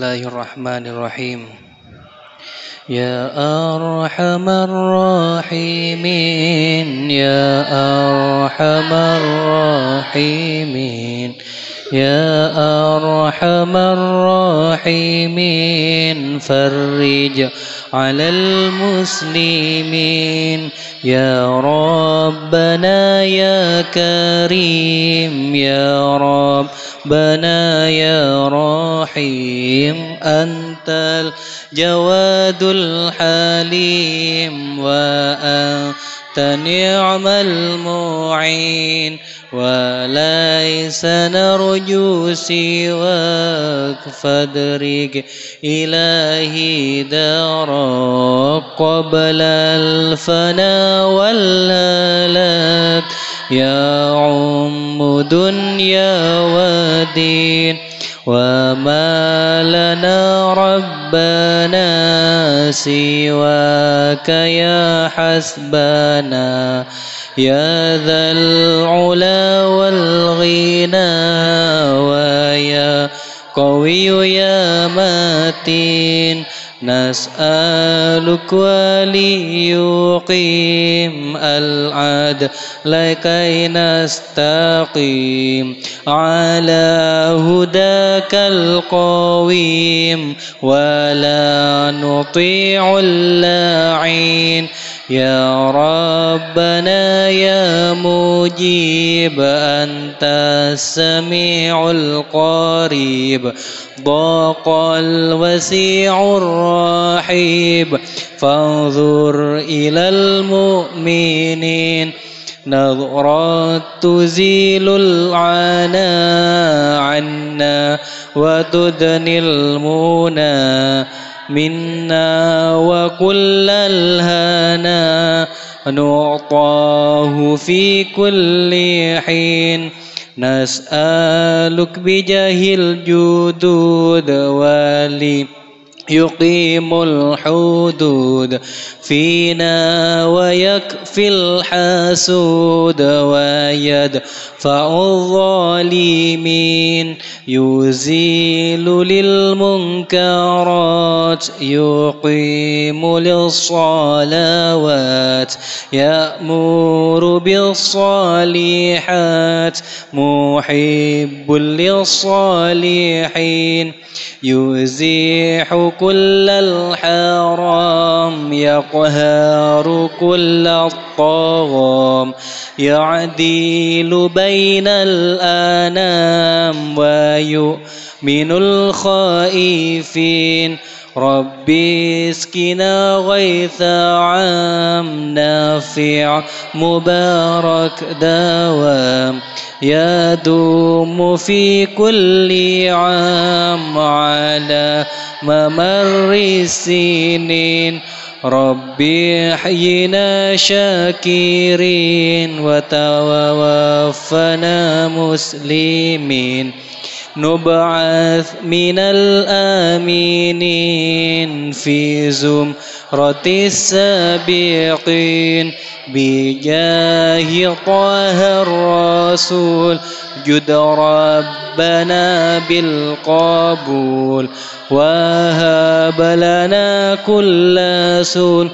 Bismillahirrahmanirrahim. Ya Arhamar Rahimin, Ya Arhamar Rahimin, Ya Arhamar Rahimin, farrij 'alal muslimin. Ya Rabbana ya Karim, Ya Rabbana ya Rahim, Antal Jawadul Halim wa anta ni'mal mu'in wa laisa narju siwak fadrik ilahi darak qabla al-fana wal halak ya dunya wa din wa ma lana rabbana siwaka ya hasbana ya dhal ula wal ghina wa ya qawiyu ya matin nas'aluk waliyuqim al-adla kay nastaqim ala hudakal qawim wa la nuti'ul la'in ya Rabbana ya mujib anta sami'ul qarib daqal wasi'ur rahib fanzur ilal mu'minin نظرات تزيل العنا عنا وتدني المنى منا وكل الهنا نعطاه في كل حين نسألك بجاه الجدود ولي يقيم الحدود فينا ويكفي الحسود ويدفع الظالمين يزيل للمنكرات يقيم للصلوات يأمر بالصالحات محب للصالحين يزيح كل الحرام يقهر كل الطغام يعدل بين الأنام ويؤمن الخائفين ربي اسقنا غيث عام نافع مبارك دوام يدوم في كل عام على ممر السنين ربي احينا شاكرين وتوفنا مسلمين نبعث من الآمنين في زمرة السابقين بجاه طه الرسول جد ربنا بالقبول وهب لنا كل سول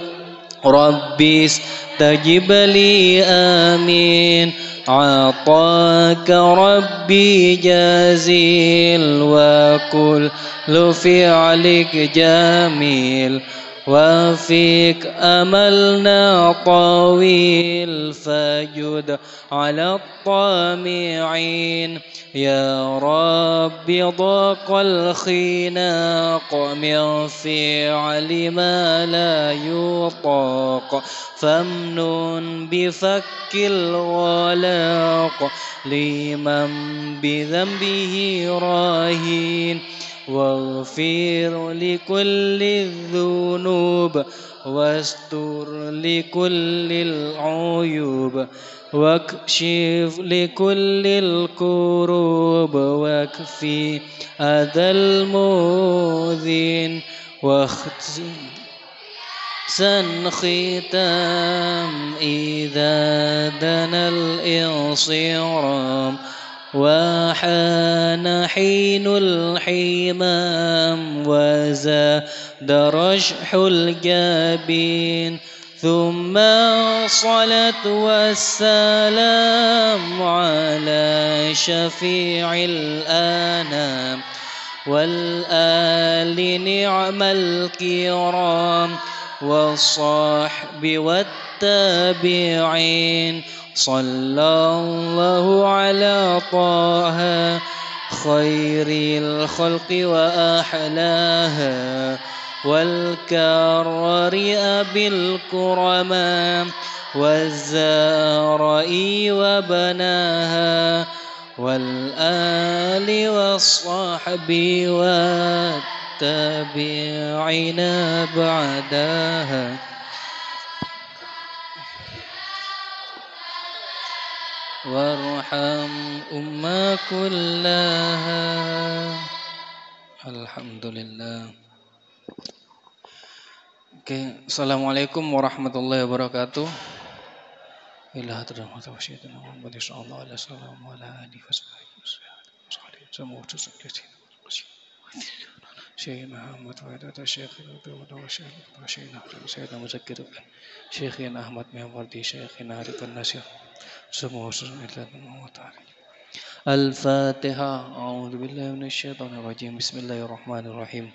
ربي استجب لي آمين عطاك ربي جزيل وكل فعلك جميل وفيك أملنا طويل فجد على الطامعين يا رب ضاق الخناق من فعل ما لا يطاق فامنن بفك الغلاق لمن بذنبه راهين واغفر لكل الذنوب واستر لكل العيوب واكشف لكل الكروب واكفي أذى المؤذين واختم ختام إذا دنا الانصرام وحان حين الحمام وزاد رشح الجبين ثم الصلاة والسلام على شفيع الأنام والآل نعم الكرام والصحب والتابعين صلى الله على طه خير الخلق وأحلاها والكرر أبي الكرماء والزارع وبناها والآل والصحب والتابعين بعدها وارحم أمة كلها. Alhamdulillah. Oke, Assalamualaikum warahmatullahi wabarakatuh. Ila hadratin sayyidina Muhammad sallallahu alaihi wasallam wa ala alihi washabihi wasallam. Syekh Muhammad wa ala Syekh Syekh Muzakkir Syekh Ahmad Miyawardi Syekh Arifin Nasir. Semua Al-Fatihah. A'udzu billahi minasyaitonir rajim. Bismillahirrahmanirrahim.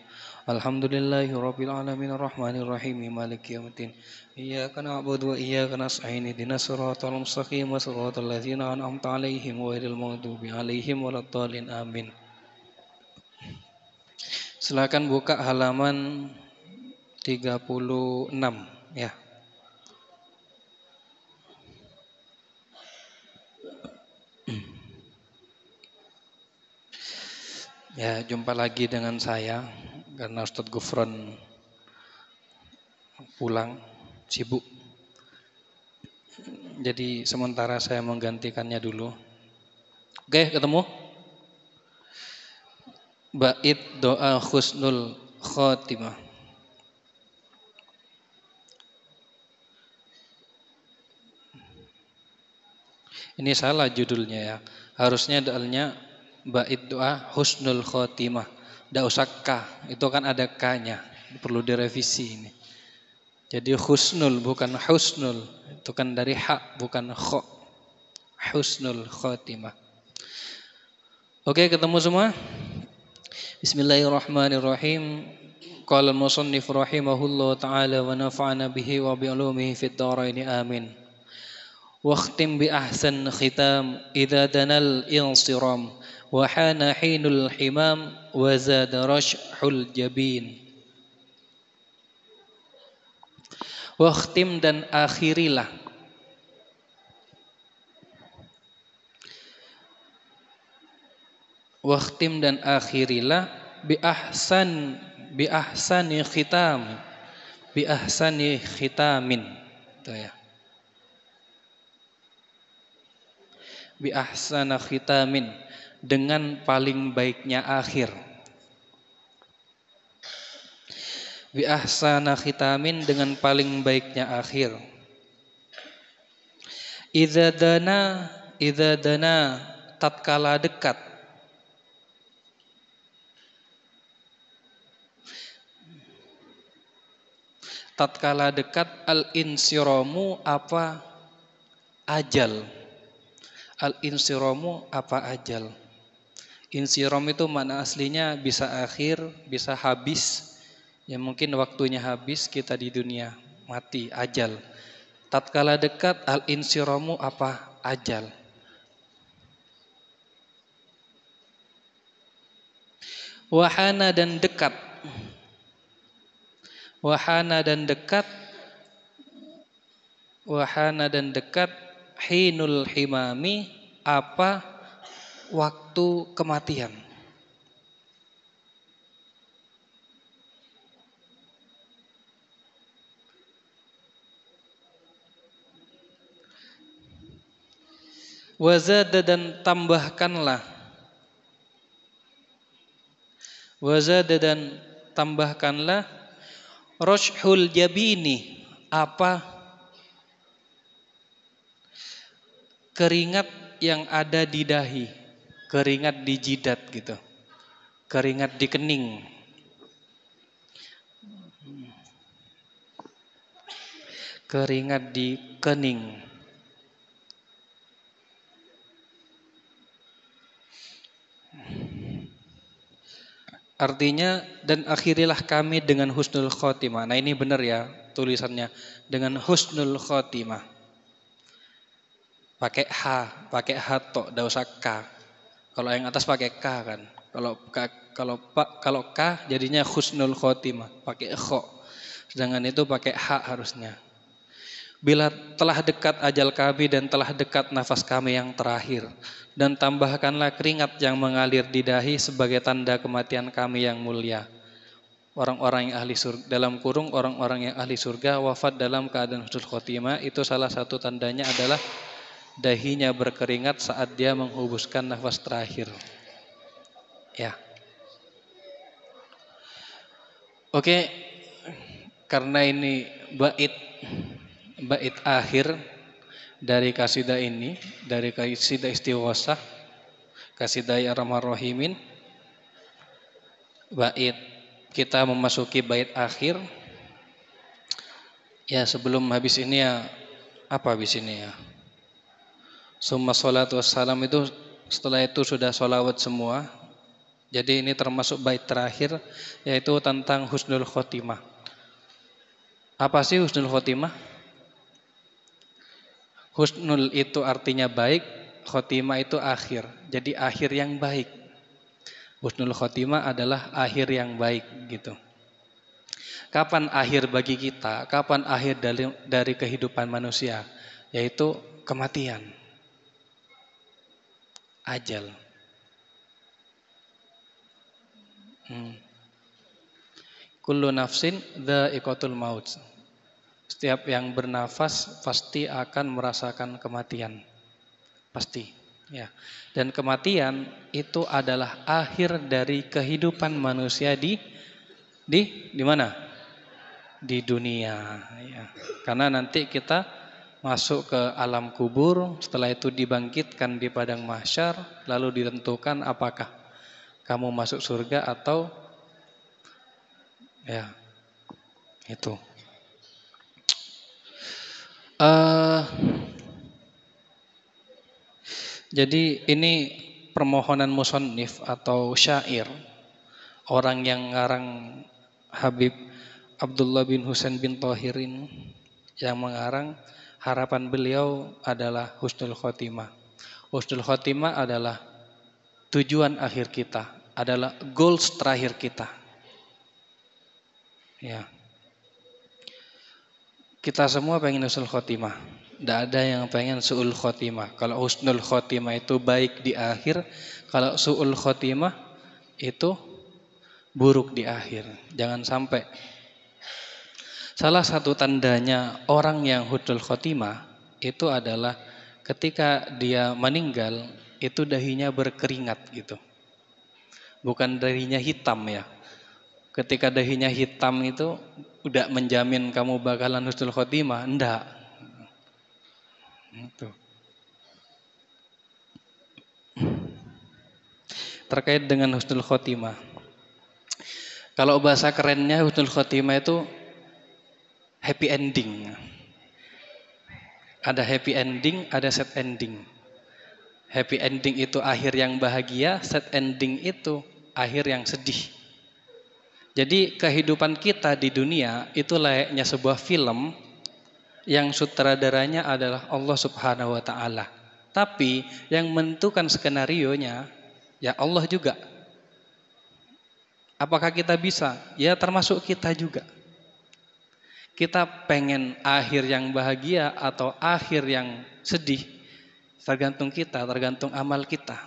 Alhamdulillahi rabbil alamin arrahmanir rahim maliki yaumiddin. Iyyaka na'budu wa iyyaka nasta'in. Ihdinas siratal mustaqim siratal ladzina an'amta 'alaihim ghairil maghdubi 'alaihim waladdallin. Amin. Silakan buka halaman 36 ya. Ya, jumpa lagi dengan saya karena Ustadz Gufron pulang sibuk. Jadi sementara saya menggantikannya dulu. Oke, ketemu? Bait doa husnul khotimah. Ini salah judulnya ya. Harusnya doanya bait doa husnul khotimah. Nggak usah K, itu kan ada K-nya. Perlu direvisi ini. Jadi husnul bukan husnul. Itu kan dari hak bukan kho. Husnul khotimah. Oke, ketemu semua? Bismillahirrahmanirrahim. Qala al-musannif rahimahullah ta'ala wa nafa'ana bihi wa bi'ulumihi fid dharain amin. Wakhtim bi ahsan khitam idza danal insiram wa hana hinul himam wa zada rashhul jabin. Wakhtim dan akhirilah. Wakhtim dan akhirilah bi ahsani khitam. Bi ahsani khitamin. Itu ya. Bi ahsana khitamin, dengan paling baiknya akhir. Bi ahsana khitamin, dengan paling baiknya akhir. Idza dana tatkala dekat. Tatkala dekat al-insiramu apa ajal. Al-insiramu apa ajal. Insiram itu makna aslinya bisa akhir, bisa habis. Ya mungkin waktunya habis, kita di dunia mati, ajal. Tatkala dekat al-insiramu apa ajal. Wahana dan dekat. Wahana dan dekat. Wahana dan dekat. Hinul himami apa waktu kematian. Wazada dan tambahkanlah. Wazada dan tambahkanlah. Rashhul jabini apa keringat yang ada di dahi. keringat di jidat gitu, keringat di kening. Keringat di kening. Artinya, dan akhirilah kami dengan husnul khotimah. Nah ini benar ya tulisannya, dengan husnul khotimah. Pakai H tok, enggak usah K. Kalau yang atas pakai K kan. Kalau K jadinya husnul khotimah, pakai kho. Sedangkan itu pakai H harusnya. Bila telah dekat ajal kami dan telah dekat nafas kami yang terakhir, dan tambahkanlah keringat yang mengalir di dahi sebagai tanda kematian kami yang mulia. Orang-orang yang ahli surga, dalam kurung orang-orang yang ahli surga wafat dalam keadaan husnul khotimah, itu salah satu tandanya adalah dahinya berkeringat saat dia menghembuskan nafas terakhir. Ya. Oke, karena ini bait akhir dari kasidah ini, dari kasidah istighosah, kasidah ya Arhamar Rahimin. Bait kita memasuki bait akhir. Ya, sebelum habis ini ya, apa habis ini ya? Summa sholatu wassalam itu, setelah itu sudah sholawat semua. Jadi ini termasuk bait terakhir, yaitu tentang husnul khotimah. Apa sih husnul khotimah? Husnul itu artinya baik, khotimah itu akhir. Jadi akhir yang baik. Husnul khotimah adalah akhir yang baik gitu. Kapan akhir bagi kita? Kapan akhir dari kehidupan manusia? Yaitu kematian. Ajal. Kullu nafsin dha'iqatul maut. Setiap yang bernafas pasti akan merasakan kematian. Pasti, ya. Dan kematian itu adalah akhir dari kehidupan manusia di mana? Di dunia, ya. Karena nanti kita masuk ke alam kubur, setelah itu dibangkitkan di padang mahsyar, lalu ditentukan apakah kamu masuk surga atau ya itu. Jadi ini permohonan musannif atau syair, orang yang ngarang Habib Abdullah bin Husain bin Thahirin yang mengarang. Harapan beliau adalah husnul khotimah. Husnul khotimah adalah tujuan akhir kita, adalah goals terakhir kita. Ya. Kita semua pengen husnul khotimah. Tidak ada yang pengen su'ul khotimah. Kalau husnul khotimah itu baik di akhir, kalau su'ul khotimah itu buruk di akhir. Jangan sampai. Salah satu tandanya orang yang husnul khotimah itu adalah ketika dia meninggal itu dahinya berkeringat gitu. Bukan dahinya hitam ya. Ketika dahinya hitam itu udah menjamin kamu bakalan husnul khotimah, enggak. Itu. Terkait dengan husnul khotimah. Kalau bahasa kerennya husnul khotimah itu happy ending. Ada happy ending, ada sad ending. Happy ending itu akhir yang bahagia, sad ending itu akhir yang sedih. Jadi kehidupan kita di dunia itu layaknya sebuah film yang sutradaranya adalah Allah Subhanahu wa taala. Tapi yang menentukan skenarionya ya Allah juga. Apakah kita bisa? Ya termasuk kita juga. Kita pengen akhir yang bahagia atau akhir yang sedih, tergantung kita, tergantung amal kita.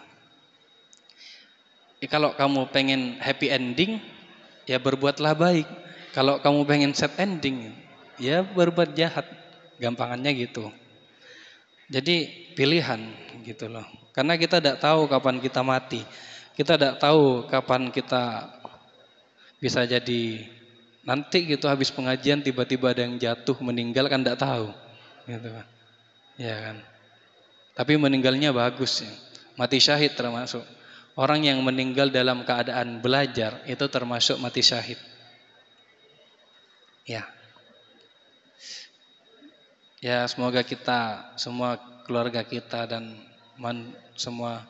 Kalau kamu pengen happy ending, ya berbuatlah baik. Kalau kamu pengen sad ending, ya berbuat jahat. Gampangannya gitu. Jadi pilihan gitu loh. Karena kita tidak tahu kapan kita mati. Kita tidak tahu kapan kita bisa jadi nanti gitu habis pengajian tiba-tiba ada yang jatuh meninggal kan tidak tahu. Gitu kan. Ya kan. Tapi meninggalnya bagus ya. Mati syahid termasuk. Orang yang meninggal dalam keadaan belajar itu termasuk mati syahid. Ya. Ya, semoga kita semua, keluarga kita dan semua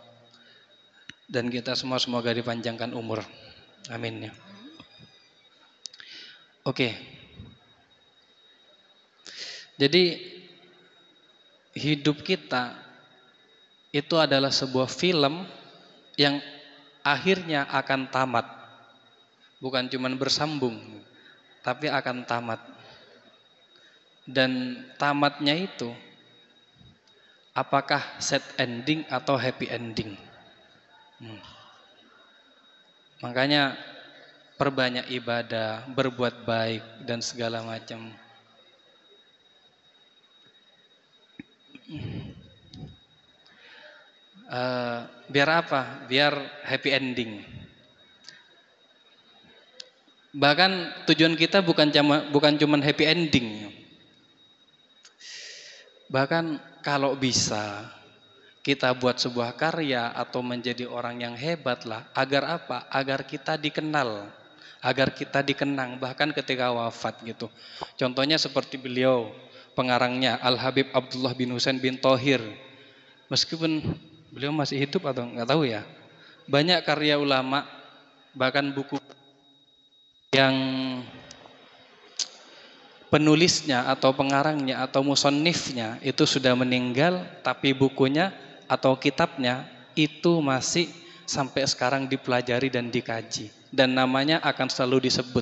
dan kita semua semoga dipanjangkan umur. Amin ya. Oke. Jadi hidup kita itu adalah sebuah film yang akhirnya akan tamat. Bukan cuma bersambung, tapi akan tamat. Dan tamatnya itu apakah sad ending atau happy ending? Makanya perbanyak ibadah, berbuat baik dan segala macam. Biar apa? Biar happy ending. Bahkan tujuan kita bukan cuma happy ending. Bahkan kalau bisa kita buat sebuah karya atau menjadi orang yang hebat lah. Agar apa? Agar kita dikenal, agar kita dikenang bahkan ketika wafat gitu. Contohnya seperti beliau, pengarangnya Al-Habib Abdullah bin Husain bin Thohir. Meskipun beliau masih hidup atau nggak tahu ya. Banyak karya ulama, bahkan buku yang penulisnya atau pengarangnya atau musannifnya itu sudah meninggal, tapi bukunya atau kitabnya itu masih sampai sekarang dipelajari dan dikaji, dan namanya akan selalu disebut.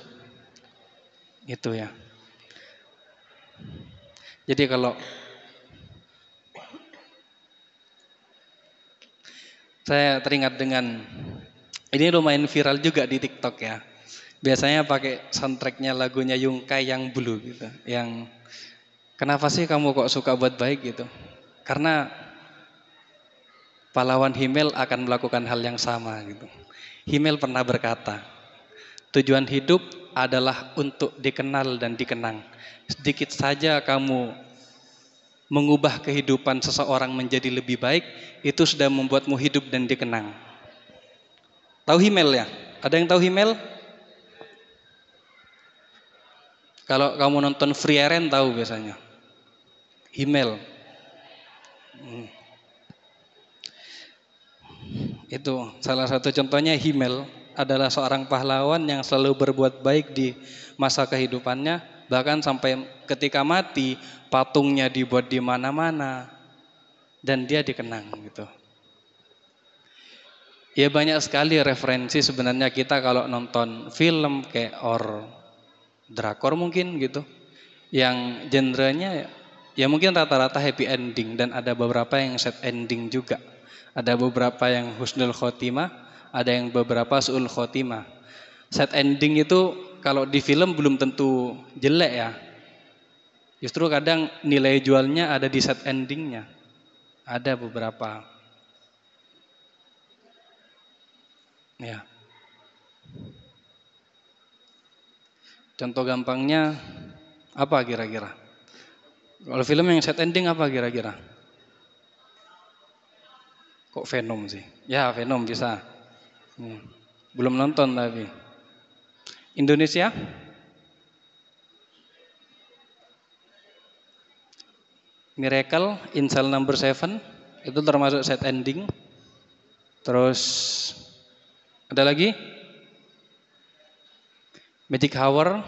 Itu ya. Jadi kalau saya teringat dengan ini lumayan viral juga di TikTok ya. Biasanya pakai soundtracknya lagunya Yungkai yang Blue gitu. Yang kenapa sih kamu kok suka buat baik gitu? Karena pahlawan Himmel akan melakukan hal yang sama gitu. Himmel pernah berkata, tujuan hidup adalah untuk dikenal dan dikenang. Sedikit saja kamu mengubah kehidupan seseorang menjadi lebih baik, itu sudah membuatmu hidup dan dikenang. Tahu Himmel ya? Ada yang tahu Himmel? Kalau kamu nonton Frieren tahu biasanya. Himmel. Itu salah satu contohnya. Himmel adalah seorang pahlawan yang selalu berbuat baik di masa kehidupannya, bahkan sampai ketika mati patungnya dibuat di mana-mana dan dia dikenang gitu. Ya banyak sekali referensi sebenarnya kita kalau nonton film kayak drakor mungkin gitu, yang genrenya ya mungkin rata-rata happy ending dan ada beberapa yang sad ending juga. Ada beberapa yang husnul khotimah, ada yang beberapa su'ul khotimah. Sad ending itu kalau di film belum tentu jelek ya. Justru kadang nilai jualnya ada di sad endingnya. Ada beberapa. Ya. Contoh gampangnya apa kira-kira? Kalau film yang sad ending apa kira-kira? Kok Venom sih? Ya Venom bisa. Belum nonton tapi. Indonesia? Miracle, Insel Number 7 itu termasuk sad ending. Terus ada lagi? Magic Hour.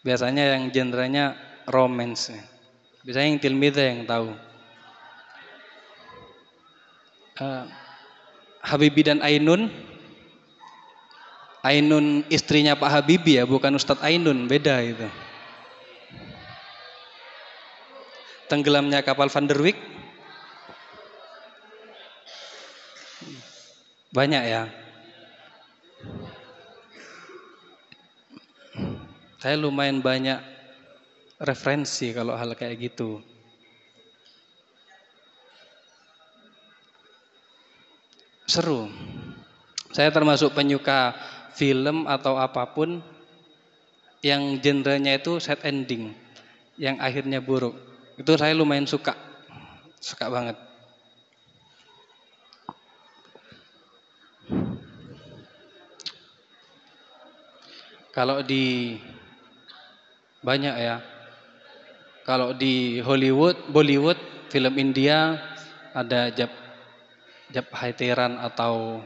Biasanya yang genrenya romance. Biasanya yang tilmida yang tahu. Habibie dan Ainun. Ainun istrinya Pak Habibie ya, bukan Ustadz Ainun, beda itu. Tenggelamnya kapal Van der Wijk. Banyak ya. Saya lumayan banyak referensi kalau hal kayak gitu. Seru. Saya termasuk penyuka film atau apapun yang genrenya itu sad ending, yang akhirnya buruk. Itu saya lumayan suka. Suka banget. Kalau di banyak ya. Kalau di Hollywood, Bollywood, film India ada Jab Hai Teran atau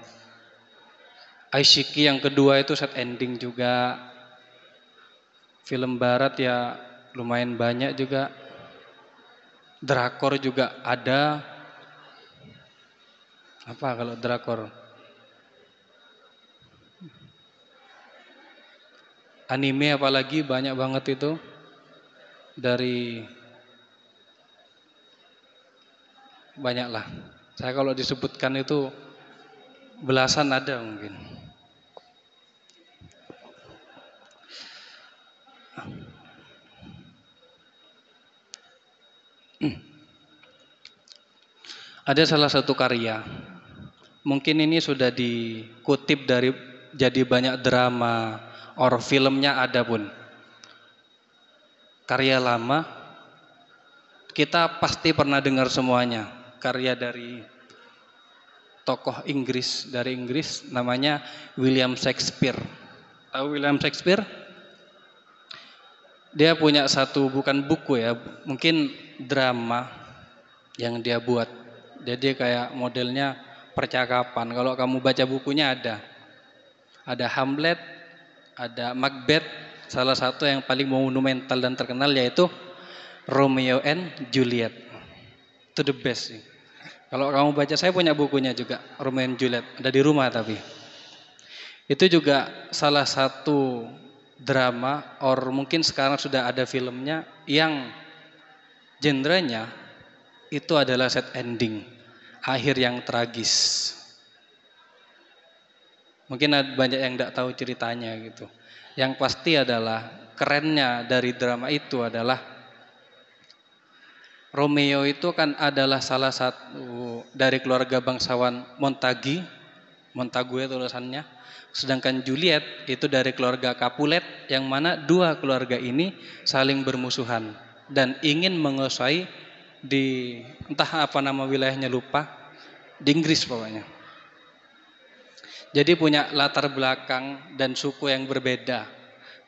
Aishiki yang kedua itu set ending juga. Film barat ya lumayan banyak juga. Drakor juga ada. Apa kalau drakor? Anime apalagi banyak banget itu. Dari banyak lah. Saya kalau disebutkan itu belasan ada mungkin. Ada salah satu karya. Mungkin ini sudah dikutip dari jadi banyak drama or filmnya ada pun. Karya lama kita pasti pernah dengar semuanya. Karya dari tokoh Inggris dari Inggris namanya William Shakespeare. Tahu William Shakespeare? Dia punya satu bukan buku ya, mungkin drama yang dia buat. Jadi kayak modelnya percakapan. Kalau kamu baca bukunya ada Hamlet, ada Macbeth, salah satu yang paling monumental dan terkenal yaitu Romeo and Juliet. Itu the best sih. Kalau kamu baca, saya punya bukunya juga, Romeo and Juliet, ada di rumah tapi. Itu juga salah satu drama, or mungkin sekarang sudah ada filmnya yang genrenya itu adalah set ending, akhir yang tragis. Mungkin ada banyak yang tidak tahu ceritanya gitu. Yang pasti adalah kerennya dari drama itu adalah Romeo itu kan adalah salah satu dari keluarga bangsawan Montague tulisannya. Sedangkan Juliet itu dari keluarga Capulet yang mana dua keluarga ini saling bermusuhan dan ingin menguasai di entah apa nama wilayahnya lupa, di Inggris pokoknya. Jadi punya latar belakang dan suku yang berbeda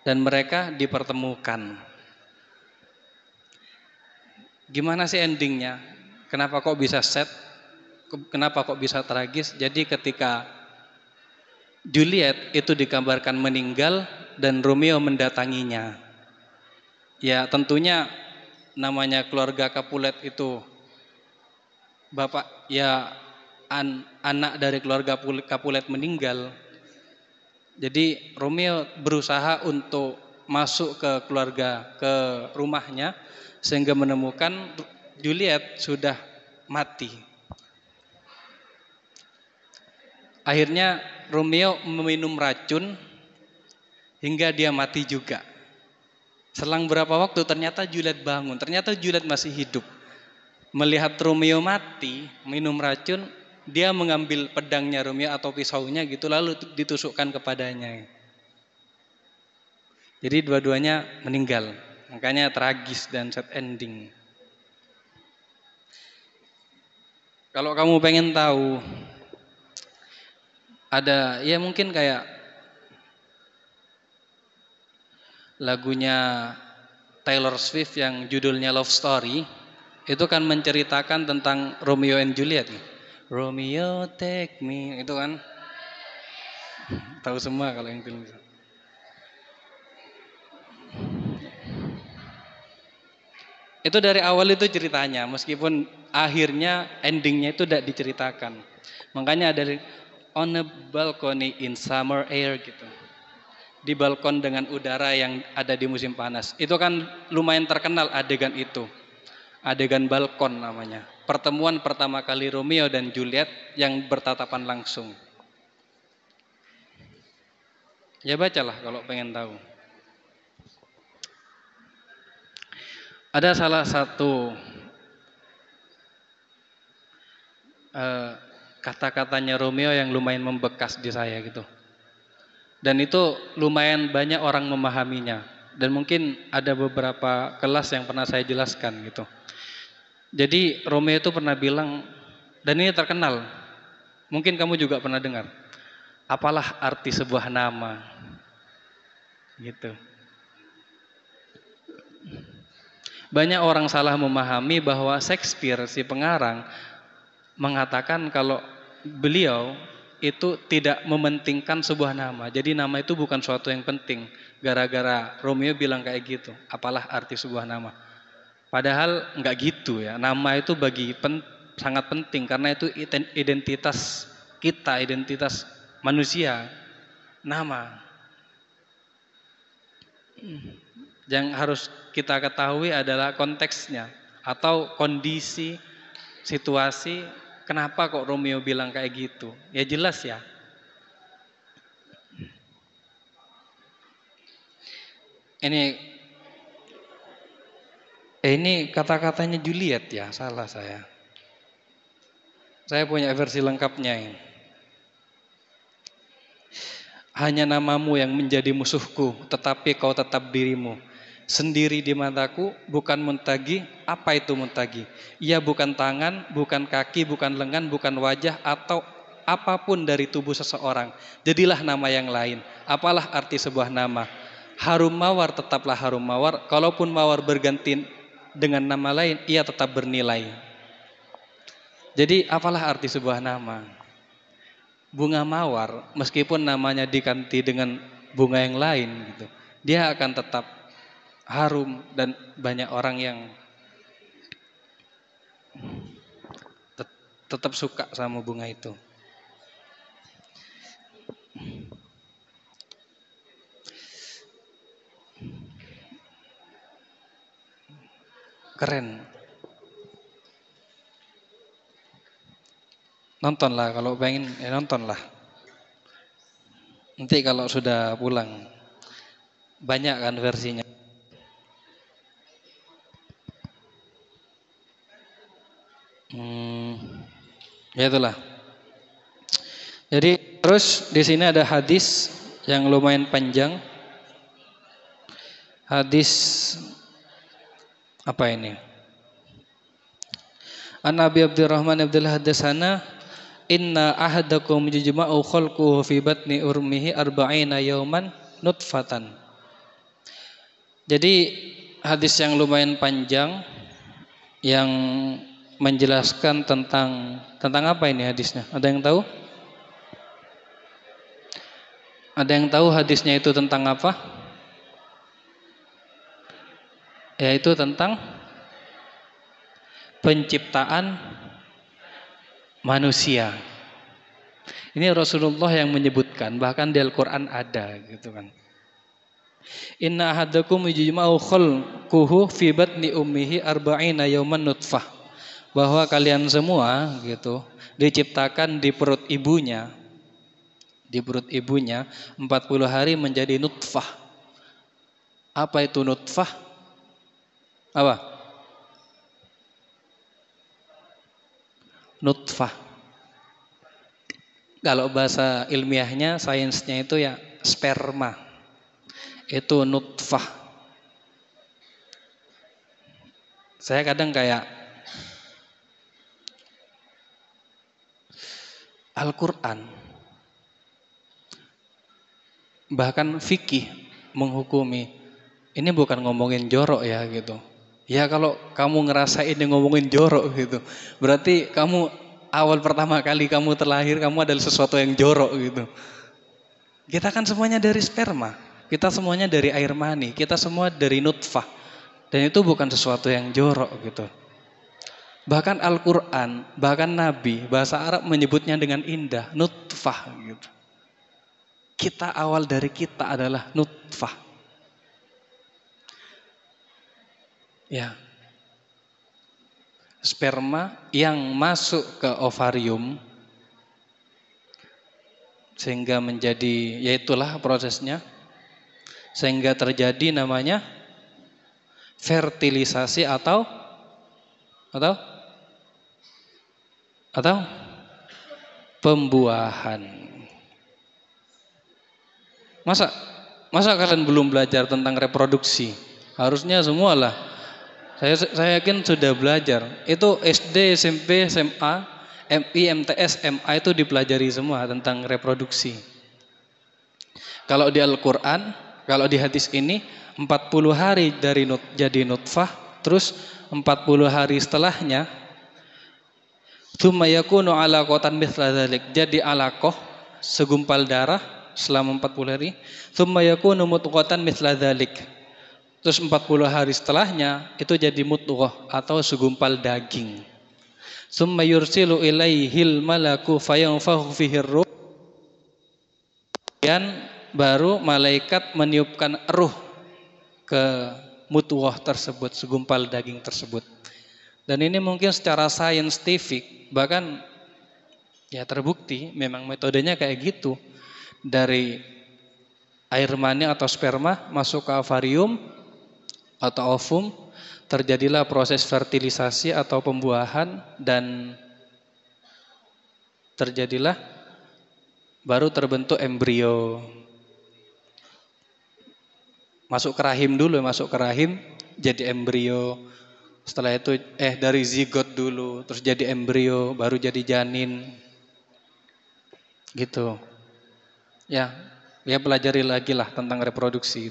dan mereka dipertemukan. Gimana sih endingnya? Kenapa kok bisa sad? Kenapa kok bisa tragis? Jadi ketika Juliet itu digambarkan meninggal dan Romeo mendatanginya. Ya tentunya namanya keluarga Capulet itu bapak ya anak dari keluarga Capulet meninggal. Jadi Romeo berusaha untuk masuk ke rumahnya sehingga menemukan Juliet sudah mati. Akhirnya Romeo meminum racun hingga dia mati juga. Selang berapa waktu ternyata Juliet bangun, ternyata Juliet masih hidup. Melihat Romeo mati, minum racun, dia mengambil pedangnya Romeo atau pisaunya gitu lalu ditusukkan kepadanya. Jadi dua-duanya meninggal. Makanya tragis dan sad ending. Kalau kamu pengen tahu, ada ya mungkin kayak lagunya Taylor Swift yang judulnya Love Story, itu kan menceritakan tentang Romeo and Juliet. Romeo take me, itu kan tahu semua kalau yang film itu. Itu dari awal itu ceritanya, meskipun akhirnya endingnya itu tidak diceritakan. Makanya ada on a balcony in summer air gitu. Di balkon dengan udara yang ada di musim panas. Itu kan lumayan terkenal adegan itu. Adegan balkon namanya. Pertemuan pertama kali Romeo dan Juliet yang bertatapan langsung. Ya bacalah kalau pengen tahu. Ada salah satu kata-katanya Romeo yang lumayan membekas di saya gitu. Dan itu lumayan banyak orang memahaminya. Dan mungkin ada beberapa kelas yang pernah saya jelaskan gitu. Jadi Romeo itu pernah bilang, dan ini terkenal, mungkin kamu juga pernah dengar, apalah arti sebuah nama, gitu. Banyak orang salah memahami bahwa Shakespeare si pengarang mengatakan kalau beliau itu tidak mementingkan sebuah nama. Jadi nama itu bukan suatu yang penting. Gara-gara Romeo bilang kayak gitu, apalah arti sebuah nama. Padahal nggak gitu ya. Nama itu sangat penting karena itu identitas kita, identitas manusia. Nama. Yang harus kita ketahui adalah konteksnya atau kondisi, situasi, kenapa kok Romeo bilang kayak gitu. Ya jelas ya. Ini kata-katanya Juliet ya, salah saya. Saya punya versi lengkapnya ini. Hanya namamu yang menjadi musuhku, tetapi kau tetap dirimu. Sendiri di mataku, bukan muntagi. Apa itu muntagi? Ia bukan tangan, bukan kaki, bukan lengan, bukan wajah, atau apapun dari tubuh seseorang. Jadilah nama yang lain. Apalah arti sebuah nama? Harum mawar tetaplah harum mawar. Kalaupun mawar berganti dengan nama lain, ia tetap bernilai. Jadi apalah arti sebuah nama? Bunga mawar, meskipun namanya diganti dengan bunga yang lain, gitu, dia akan tetap harum dan banyak orang yang tetap suka sama bunga itu. Keren. Nontonlah kalau pengen, ya nontonlah. Nanti kalau sudah pulang, banyak kan versinya. Ya itulah. Jadi terus di sini ada hadis yang lumayan panjang. Hadis apa ini? An Abi Abdurrahman Abdullah hadasana inna ahadakum yujma'u khalquhu fi batni urmihi arba'ina yauman nutfatan. Jadi hadis yang lumayan panjang yang menjelaskan tentang apa ini hadisnya? Ada yang tahu? Ada yang tahu hadisnya itu tentang apa? Yaitu tentang penciptaan manusia. Ini Rasulullah yang menyebutkan, bahkan di Al-Quran ada gitu kan. Inna ahadakum yujma'u khalquhu fi batni ummihi arba'ina yawman nutfah. Bahwa kalian semua gitu diciptakan di perut ibunya. Di perut ibunya 40 hari menjadi nutfah. Apa itu nutfah? Apa? Nutfah. Kalau bahasa ilmiahnya, sainsnya itu ya sperma. Itu nutfah. Saya kadang kayak Al-Quran, bahkan fikih menghukumi. Ini bukan ngomongin jorok ya gitu. Ya kalau kamu ngerasa ini ngomongin jorok gitu, berarti kamu awal pertama kali kamu terlahir, kamu adalah sesuatu yang jorok gitu. Kita kan semuanya dari sperma, kita semuanya dari air mani, kita semua dari nutfah. Dan itu bukan sesuatu yang jorok gitu. Bahkan Al-Quran, bahkan Nabi, bahasa Arab menyebutnya dengan indah, nutfah gitu. Kita awal dari kita adalah nutfah. Ya, sperma yang masuk ke ovarium sehingga menjadi, yaitulah prosesnya, sehingga terjadi namanya fertilisasi atau pembuahan. Masa kalian belum belajar tentang reproduksi? Harusnya semualah. Saya yakin sudah belajar. Itu SD, SMP, SMA, MI, MTS, MA itu dipelajari semua tentang reproduksi. Kalau di Al-Quran, kalau di hadis ini 40 hari dari jadi nutfah, terus 40 hari setelahnya tsumma yakunu alaqatan mithla dzalik. Jadi alaqah segumpal darah selama 40 hari, tsumma yakunu mudghatan mithla dzalik. Terus 40 hari setelahnya itu jadi mudghah atau segumpal daging. Tsumma yursilu ilaihil malaku fayanfakhu fihi ruh. Dan baru malaikat meniupkan ruh ke mudghah tersebut, segumpal daging tersebut. Dan ini mungkin secara saintifik bahkan ya terbukti memang metodenya kayak gitu. Dari air mani atau sperma masuk ke ovarium atau ovum, terjadilah proses fertilisasi atau pembuahan dan terjadilah baru terbentuk embrio. Masuk ke rahim dulu, masuk ke rahim jadi embrio. Setelah itu dari zigot dulu, terus jadi embrio, baru jadi janin. Gitu. Ya pelajari lagi lah tentang reproduksi.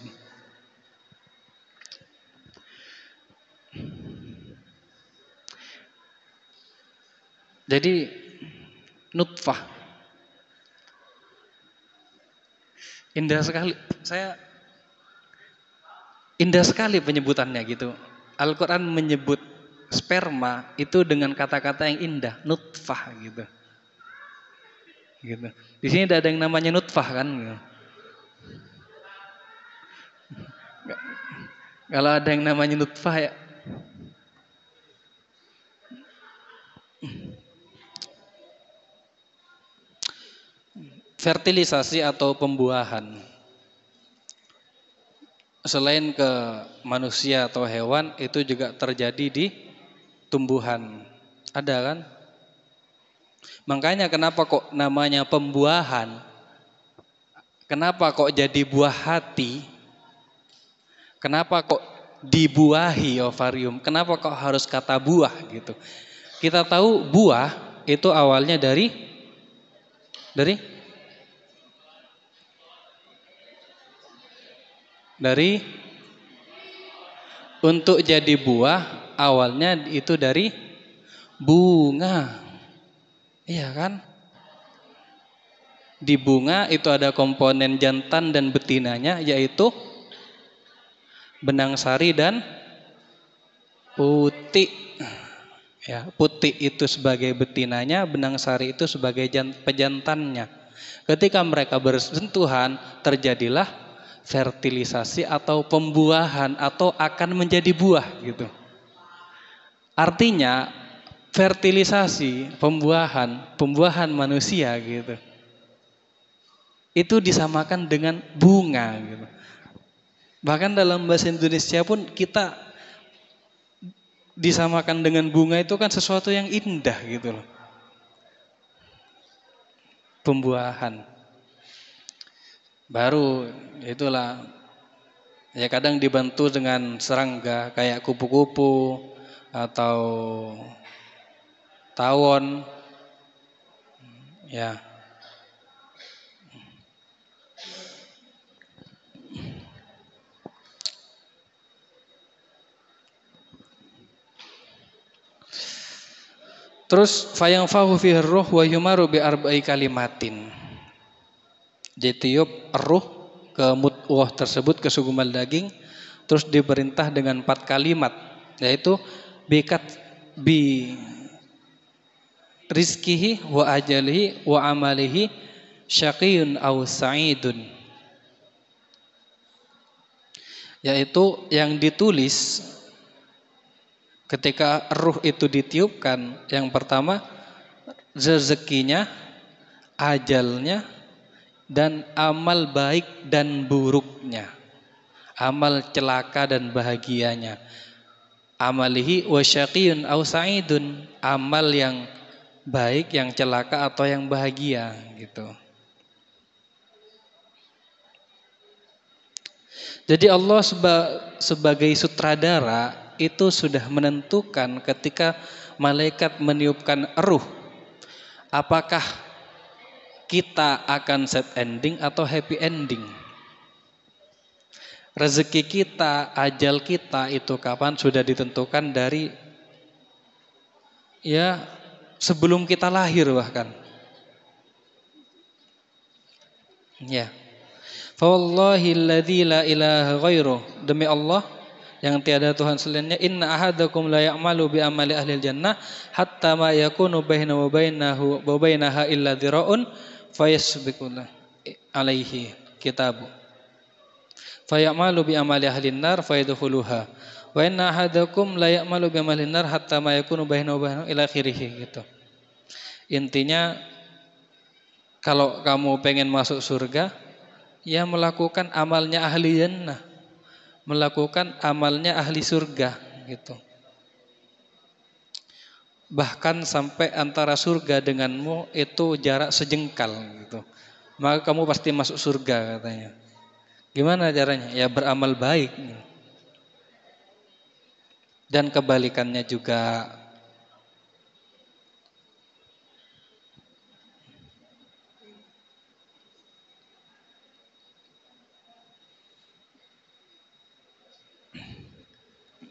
Jadi nutfah indah sekali. Indah sekali penyebutannya gitu. Al-Quran menyebut sperma itu dengan kata-kata yang indah, nutfah gitu. Gitu. Di sini tidak ada yang namanya nutfah kan? Gitu. Kalau ada yang namanya nutfah ya. Fertilisasi atau pembuahan. Selain ke manusia atau hewan itu juga terjadi di tumbuhan. Ada kan? Makanya kenapa kok namanya pembuahan? Kenapa kok jadi buah hati? Kenapa kok dibuahi ovarium? Kenapa kok harus kata buah gitu? Kita tahu buah itu awalnya dari untuk jadi buah awalnya itu dari bunga. Iya kan? Di bunga itu ada komponen jantan dan betinanya yaitu benang sari dan putih. Ya, putih itu sebagai betinanya, benang sari itu sebagai pejantannya. Ketika mereka bersentuhan, terjadilah fertilisasi atau pembuahan atau akan menjadi buah gitu. Artinya fertilisasi, pembuahan manusia gitu. Itu disamakan dengan bunga gitu. Bahkan dalam bahasa Indonesia pun kita disamakan dengan bunga itu kan sesuatu yang indah gitu loh. Pembuahan. Baru itulah ya kadang dibantu dengan serangga kayak kupu-kupu atau tawon. Ya. Terus fayanfahu fihi ruh wa yumaru bi arba'i kalimatin. Ditiup ruh ke mudghah tersebut, ke segumpal daging, terus diperintah dengan 4 kalimat, yaitu bikat bi rizkihi wa ajalihi wa amalihi syaqiyun aw sa'idun. Yaitu yang ditulis ketika ruh itu ditiupkan, yang pertama rezekinya, ajalnya, dan amal baik dan buruknya, amal celaka dan bahagianya. Amalihi wa syaqiyun aw sa'idun, amal yang baik, yang celaka atau yang bahagia gitu. Jadi Allah sebagai sutradara itu sudah menentukan ketika malaikat meniupkan ruh, apakah kita akan sad ending atau happy ending. Rezeki kita, ajal kita itu kapan sudah ditentukan dari ya sebelum kita lahir bahkan. Ya. Fa wallahi alladzi la ilaha ghairuh, demi Allah yang tiada Tuhan selainnya, inna ahadakum la ya'malu bi amali ahli jannah hatta ma yakunu bainahu wa bainaha illa dhira'un fayasbiquna alaihi kitabu fayamalu bi amali ahli nar fayadkhuluha wa inna ahadakum la ya'malu bi amali nar hatta ma yakunu bainahu wa bainahu ila akhirih gitu. Intinya kalau kamu pengen masuk surga, ya melakukan amalnya ahli jannah, melakukan amalnya ahli surga gitu. Bahkan sampai antara surga denganmu itu jarak sejengkal gitu. Maka kamu pasti masuk surga katanya. Gimana caranya? Ya beramal baik. Dan kebalikannya juga.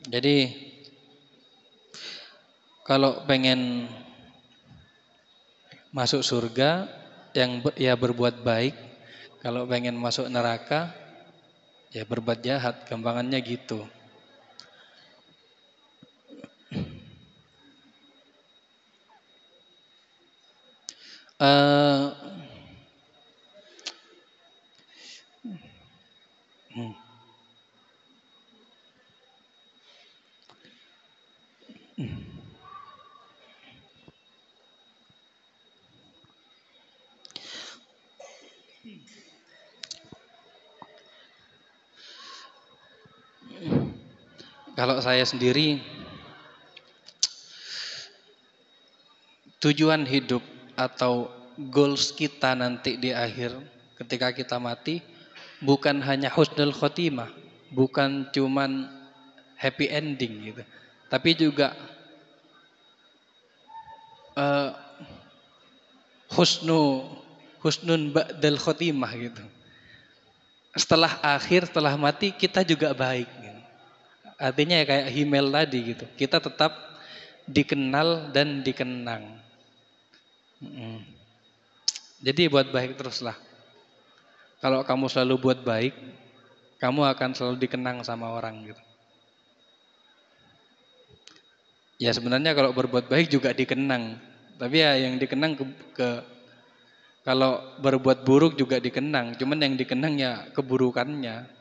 Jadi kalau pengen masuk surga yang ya berbuat baik, kalau pengen masuk neraka ya berbuat jahat, gampangannya gitu. Uh, Kalau saya sendiri, tujuan hidup atau goals kita nanti di akhir ketika kita mati bukan hanya husnul khotimah, bukan cuman happy ending gitu, tapi juga husnun ba'dal khotimah gitu. Setelah akhir, setelah mati kita juga baik gitu. Artinya ya kayak Himmel tadi gitu, kita tetap dikenal dan dikenang. Jadi buat baik teruslah. Kalau kamu selalu buat baik, kamu akan selalu dikenang sama orang gitu. Ya sebenarnya kalau berbuat baik juga dikenang, tapi ya yang dikenang kalau berbuat buruk juga dikenang, cuman yang dikenang ya keburukannya.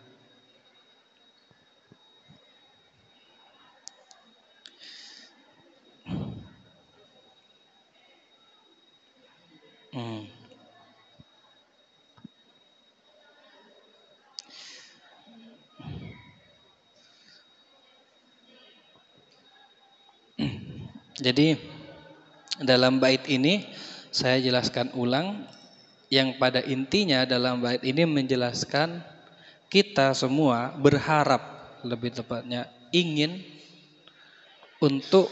Jadi dalam bait ini saya jelaskan ulang, yang pada intinya dalam bait ini menjelaskan kita semua berharap, lebih tepatnya ingin untuk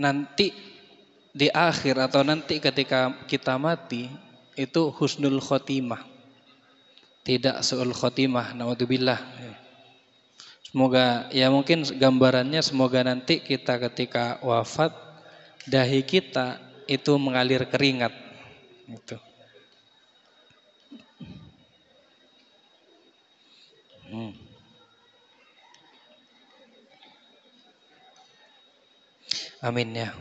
nanti di akhir atau nanti ketika kita mati itu husnul khotimah, tidak su'ul khotimah, naudzubillah. Semoga ya mungkin gambarannya semoga nanti kita ketika wafat dahi kita itu mengalir keringat gitu. Amin ya.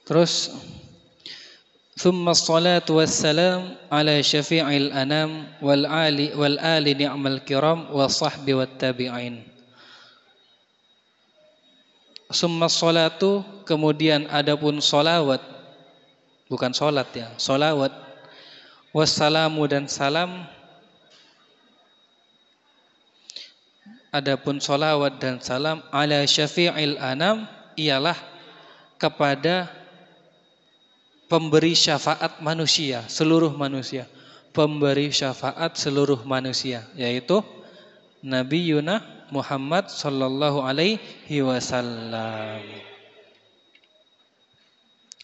Terus thumma salatu wassalam ala syafi'il anam wal ali ni'mal kiram wa sahbi wat tabi'in. Summa salatu, kemudian adapun solawat, bukan solat ya, solawat, wassalamu dan salam, adapun solawat dan salam ala syafi'il anam ialah kepada pemberi syafaat manusia, seluruh manusia. Pemberi syafaat seluruh manusia, yaitu Nabi Yuna Muhammad sallallahu alaihi wasallam.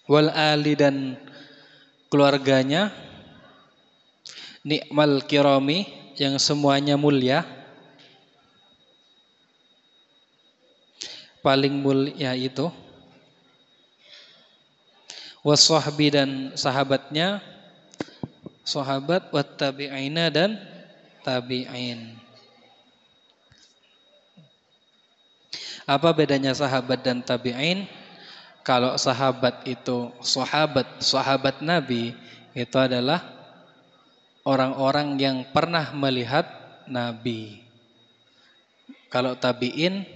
Wal ali dan keluarganya, nikmal kirami yang semuanya mulia, paling mulia itu, wasahbi dan sahabatnya, sahabat, wat tabi'ina dan tabi'in. Apa bedanya sahabat dan tabi'in? Kalau sahabat itu sahabat Nabi itu adalah orang-orang yang pernah melihat Nabi. Kalau tabi'in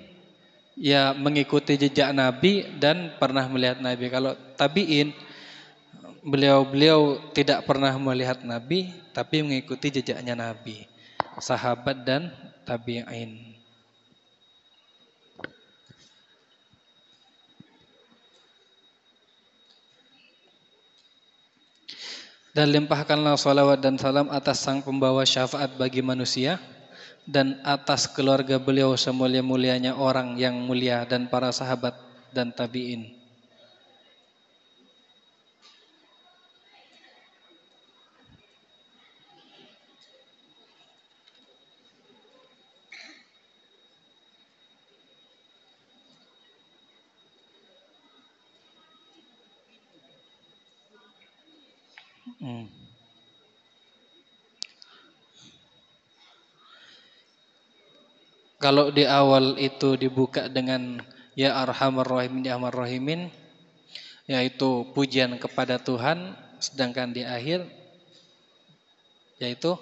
ya mengikuti jejak Nabi dan pernah melihat Nabi. Kalau tabi'in beliau tidak pernah melihat Nabi tapi mengikuti jejaknya Nabi. Sahabat dan tabi'in. Dan limpahkanlah salawat dan salam atas sang pembawa syafaat bagi manusia dan atas keluarga beliau semulia-mulianya orang yang mulia dan para sahabat dan tabi'in. Kalau di awal itu dibuka dengan ya arhamar rahimin ya arhamar rahimin, yaitu pujian kepada Tuhan, sedangkan di akhir yaitu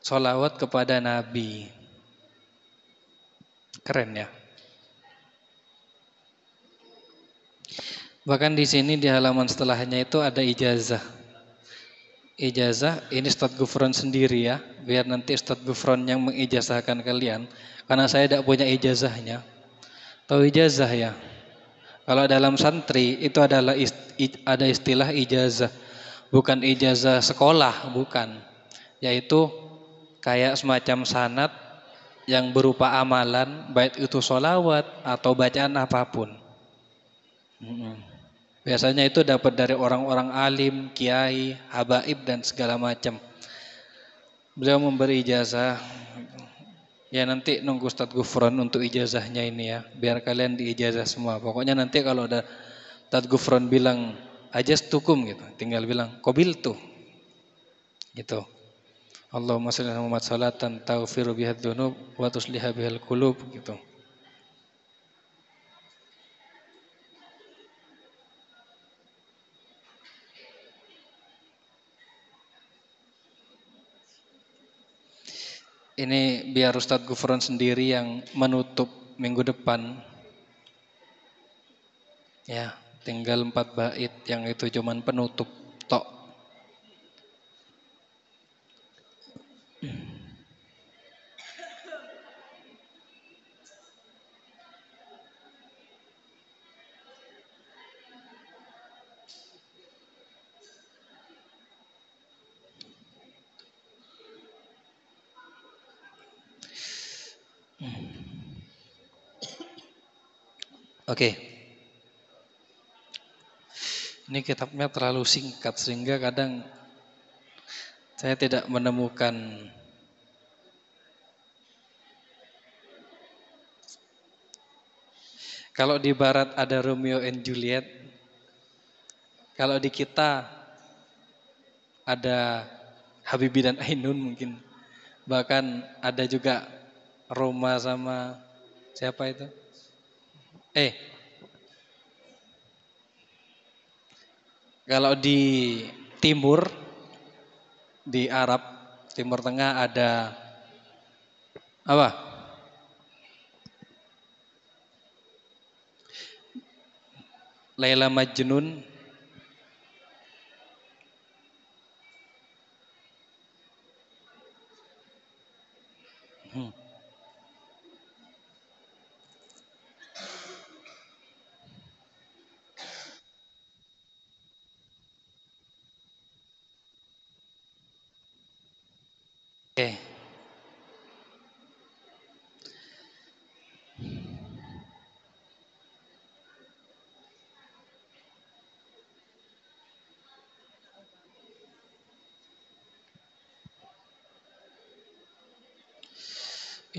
sholawat kepada Nabi. Keren ya. Bahkan di sini di halaman setelahnya itu ada ijazah. Ijazah ini Ustadz Gufron sendiri ya, biar nanti Ustadz Gufron yang mengijazahkan kalian, karena saya tidak punya ijazahnya. Tahu ijazah ya? Kalau dalam santri itu adalah ada istilah ijazah, bukan ijazah sekolah, bukan. Yaitu kayak semacam sanad yang berupa amalan, baik itu sholawat atau bacaan apapun. Biasanya itu dapat dari orang-orang alim, kiai, habaib dan segala macam. Beliau memberi ijazah. Ya nanti nunggu Ustadz Gufron untuk ijazahnya ini ya, biar kalian diijazah semua. Pokoknya nanti kalau ada Ustadz Gufron bilang ajastukum gitu, tinggal bilang qabiltu. Gitu. Allahumma shalli ala Muhammad salatan taghfiru biha dzunub wa tusliha bihal qulub gitu. Ini biar Ustadz Gufron sendiri yang menutup minggu depan. Ya, tinggal 4 bait yang itu cuman penutup tok. Oke. Ini kitabnya terlalu singkat sehingga kadang saya tidak menemukan. Kalau di barat ada Romeo and Juliet, kalau di kita ada Habibie dan Ainun mungkin. Bahkan ada juga Roma sama siapa itu? Kalau di timur, di Arab, Timur Tengah ada apa? Laila Majnun.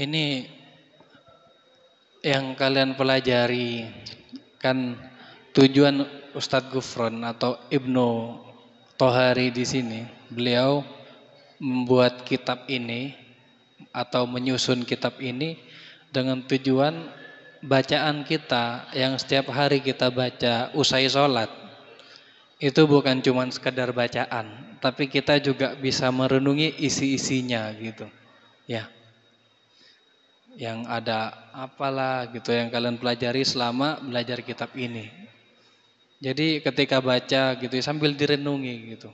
Ini yang kalian pelajari kan tujuan Ustadz Gufron atau Ibnu Tohari di sini, beliau membuat kitab ini atau menyusun kitab ini dengan tujuan bacaan kita yang setiap hari kita baca usai sholat itu bukan cuma sekedar bacaan, tapi kita juga bisa merenungi isi-isinya gitu, ya. Yang ada apalah gitu yang kalian pelajari selama belajar kitab ini. Jadi ketika baca gitu sambil direnungi gitu.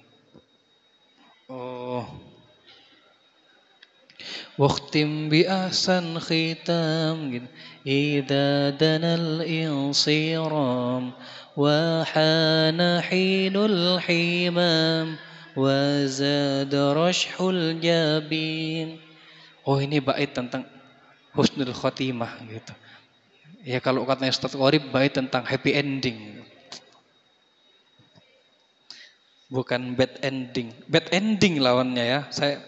Oh, waqtim bi ahsan khitam gitu. Idza danal insiram wa hana hinul himam wa zada rashhul jabin. Oh, ini bait tentang husnul khotimah gitu. Ya kalau katanya Ustaz Qorib bait tentang happy ending. Bukan bad ending. Bad ending lawannya ya. Saya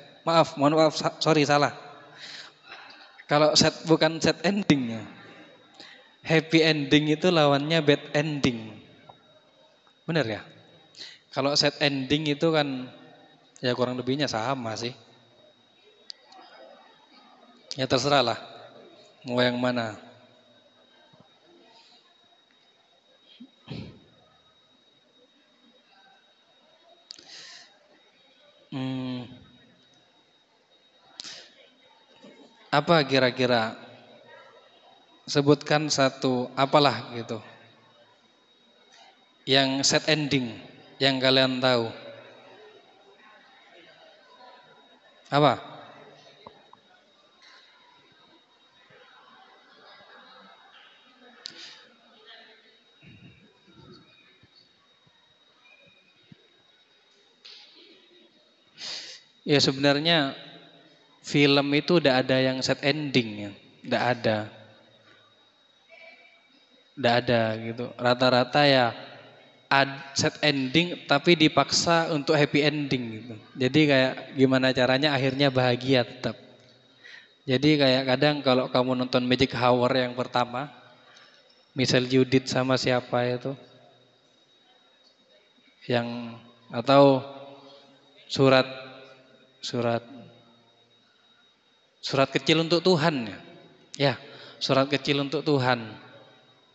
mohon maaf, sorry salah. Kalau bukan set ending. Happy ending itu lawannya bad ending. Benar ya? Kalau set ending itu kan ya kurang lebihnya sama sih. Ya terserah lah. Mau yang mana? Apa kira-kira? Sebutkan satu apalah gitu. Yang set ending yang kalian tahu. Apa? Ya sebenarnya film itu udah ada yang set ending ya. Udah ada. Udah ada gitu. Rata-rata ya set ending tapi dipaksa untuk happy ending gitu. Jadi kayak gimana caranya akhirnya bahagia tetap. Jadi kayak kadang kalau kamu nonton Magic Hour yang pertama, misal Judith sama siapa itu, yang atau surat surat surat kecil untuk Tuhan ya. Ya, surat kecil untuk Tuhan.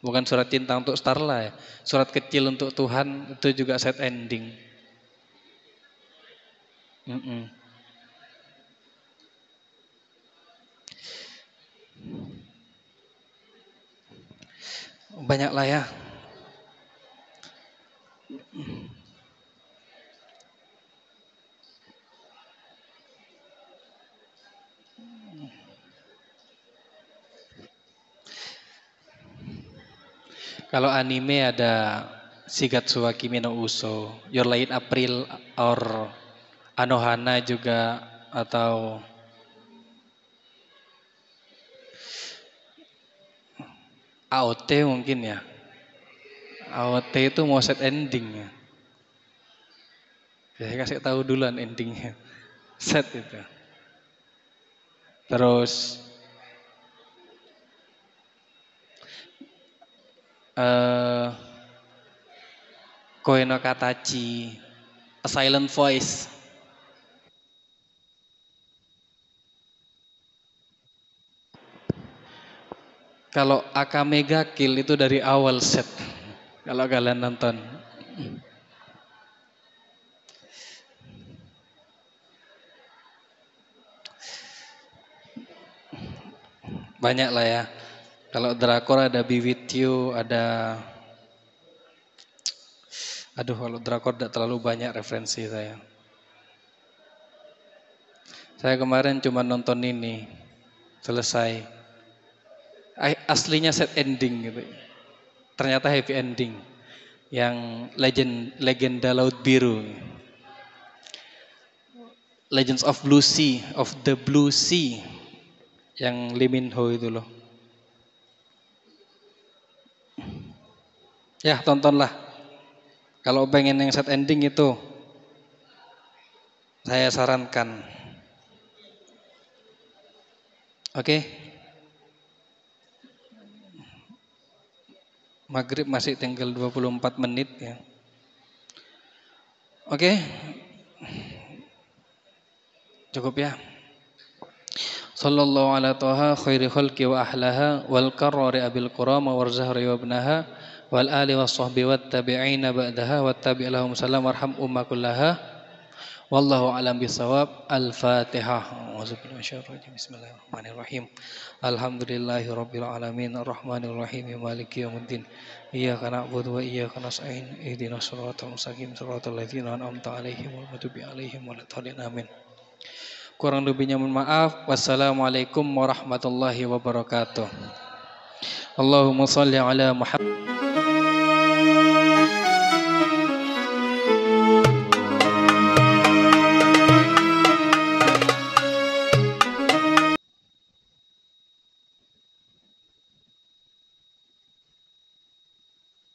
Bukan surat cinta untuk Starla ya. Surat kecil untuk Tuhan itu juga set ending. Mm-mm. Banyak lah ya. Kalau anime ada Shigatsu wa Kimi no Uso, Your Late April or Anohana juga atau AOT mungkin ya. AOT itu mau set ending ya. Saya kasih tahu duluan endingnya. Set itu. Terus Koe no Katachi, A Silent Voice. Kalau Akame ga Kill itu dari awal set. Kalau kalian nonton. Banyak lah ya. Kalau drakor ada Be With You, ada aduh kalau drakor tidak terlalu banyak referensi saya. Saya kemarin cuma nonton ini, selesai. Aslinya set ending gitu. Ternyata happy ending. Yang legenda Laut Biru. Legends of Blue Sea, of the Blue Sea. Yang Lee Min Ho itu loh. Ya tontonlah. Kalau pengen yang set ending itu, saya sarankan. Oke. Maghrib masih tinggal 24 menit ya. Oke. Cukup ya. Sallallahu ala taha khairi khalqi wa ahlaha wal karrari abil qurama warzahri wa ibnaha wal ali was sahbi wat tabi'ina ba'daha wat tabi' lahum salam warham umma kullaha wallahu alam bisawab. Al-Fatihah. Bismillahirrahmanirrahim. Alhamdulillahi rabbil alamin arrahmanir rahim maliki yaumiddin iyyaka na'budu wa iyyaka nasta'in ihdinas siratal mustaqim siratal ladzina an'amta 'alaihim ghairil maghdubi 'alaihim waladdallin amin. Kurang lebihnya mohon maaf. Wassalamualaikum warahmatullahi wabarakatuh. Allahumma shalli ala Muhammad.